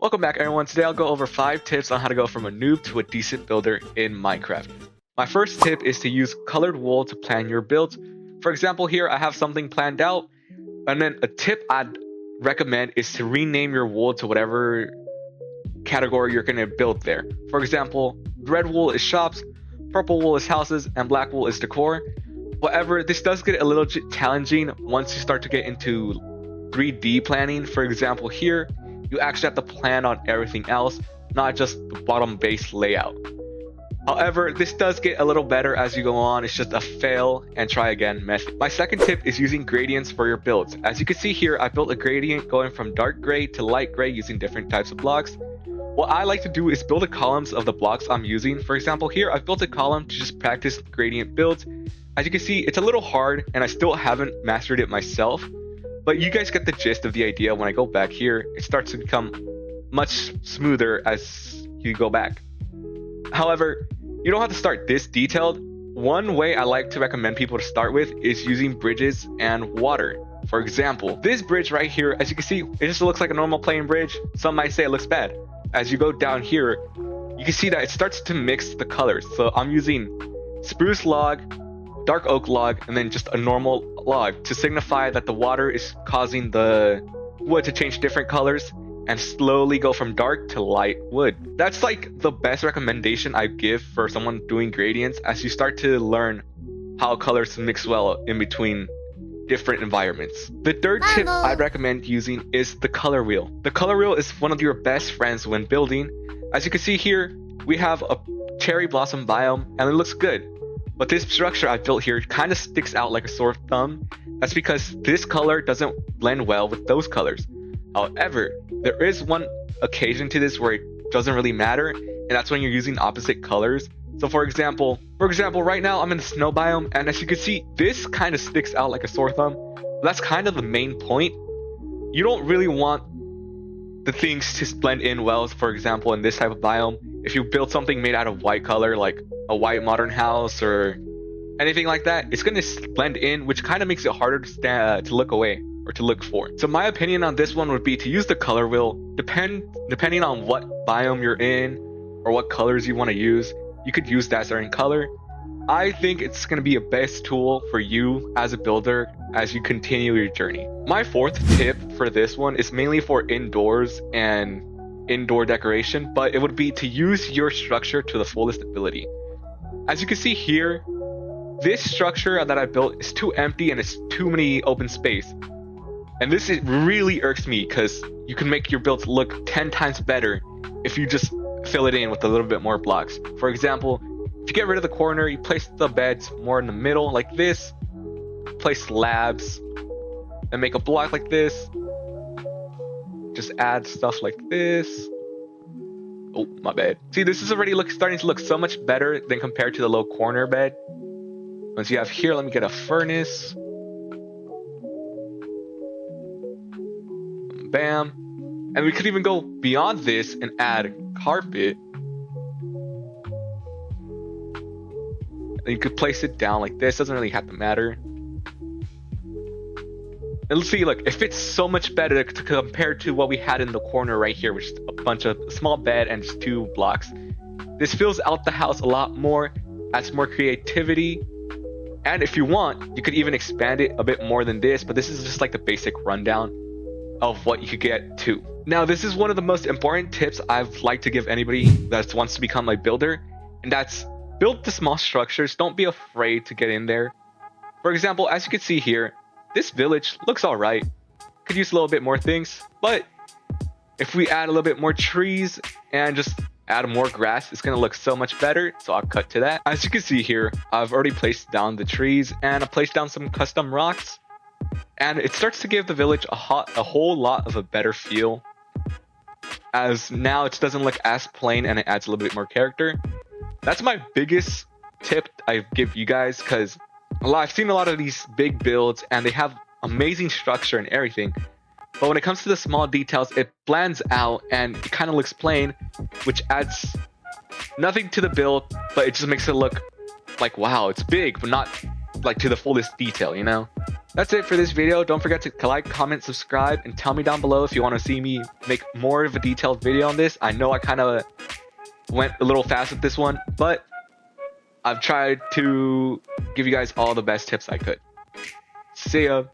Welcome back everyone. Today I'll go over 5 tips on how to go from a noob to a decent builder in Minecraft. My first tip is to use colored wool to plan your builds. For example, here I have something planned out, and then a tip I'd recommend is to rename your wool to whatever category you're going to build there. For example, red wool is shops, purple wool is houses, and black wool is decor. However, this does get a little challenging once you start to get into 3D planning. For example, here you actually have to plan on everything else, not just the bottom base layout. However, this does get a little better as you go on. It's just a fail and try again method. My second tip is using gradients for your builds. As you can see here, I built a gradient going from dark gray to light gray using different types of blocks. What I like to do is build the columns of the blocks I'm using. For example, here I've built a column to just practice gradient builds. As you can see, it's a little hard and I still haven't mastered it myself. But you guys get the gist of the idea. When I go back here, it starts to become much smoother as you go back. However, you don't have to start this detailed. One way I like to recommend people to start with is using bridges and water. For example, this bridge right here, as you can see, it just looks like a normal plain bridge. Some might say it looks bad. As you go down here, you can see that it starts to mix the colors. So I'm using spruce log, dark oak log, and then just a normal log to signify that the water is causing the wood to change different colors and slowly go from dark to light wood. That's like the best recommendation I give for someone doing gradients, as you start to learn how colors mix well in between different environments. The third tip I'd recommend using is the color wheel. The color wheel is one of your best friends when building. As you can see here, we have a cherry blossom biome and it looks good. But this structure I built here kind of sticks out like a sore thumb. That's because this color doesn't blend well with those colors. However, there is one occasion to this where it doesn't really matter, and that's when you're using opposite colors. So for example, right now I'm in the snow biome, and as you can see, this kind of sticks out like a sore thumb. That's kind of the main point. You don't really want the things to blend in well. For example, in this type of biome, if you build something made out of white color, like a white modern house or anything like that, it's going to blend in, which kind of makes it harder to look away or to look for. So my opinion on this one would be to use the color wheel. Depending on what biome you're in or what colors you want to use, you could use that certain color. I think it's going to be a best tool for you as a builder as you continue your journey. My fourth tip for this one is mainly for indoors and indoor decoration, but it would be to use your structure to the fullest ability. As you can see here, this structure that I built is too empty and it's too many open space. And this really irks me because you can make your builds look 10 times better if you just fill it in with a little bit more blocks. For example, if you get rid of the corner, you place the beds more in the middle like this, place slabs, and make a block like this. Just add stuff like this. Oh, my bad. See, this is already starting to look so much better than compared to the low corner bed. Once you have here, let me get a furnace. Bam. And we could even go beyond this and add carpet. And you could place it down like this. Doesn't really have to matter. And let's see, look, it fits so much better to compare to what we had in the corner right here, which is a bunch of small bed and just 2 blocks. This fills out the house a lot more, adds more creativity. And if you want, you could even expand it a bit more than this, but this is just like the basic rundown of what you could get to. Now, this is one of the most important tips I've liked to give anybody that wants to become a builder, and that's build the small structures. Don't be afraid to get in there. For example, as you can see here, this village looks alright. Could use a little bit more things, but if we add a little bit more trees and just add more grass, it's gonna look so much better. So I'll cut to that. As you can see here, I've already placed down the trees and I placed down some custom rocks, and it starts to give the village a whole lot of a better feel, as now it doesn't look as plain and it adds a little bit more character. That's my biggest tip I give you guys, because I've seen a lot of these big builds and they have amazing structure and everything, but when it comes to the small details, it blends out and it kind of looks plain, which adds nothing to the build, but it just makes it look like, wow, it's big, but not like to the fullest detail, you know? That's it for this video. Don't forget to like, comment, subscribe, and tell me down below if you want to see me make more of a detailed video on this. I know I kind of went a little fast with this one, but I've tried to give you guys all the best tips I could. See ya.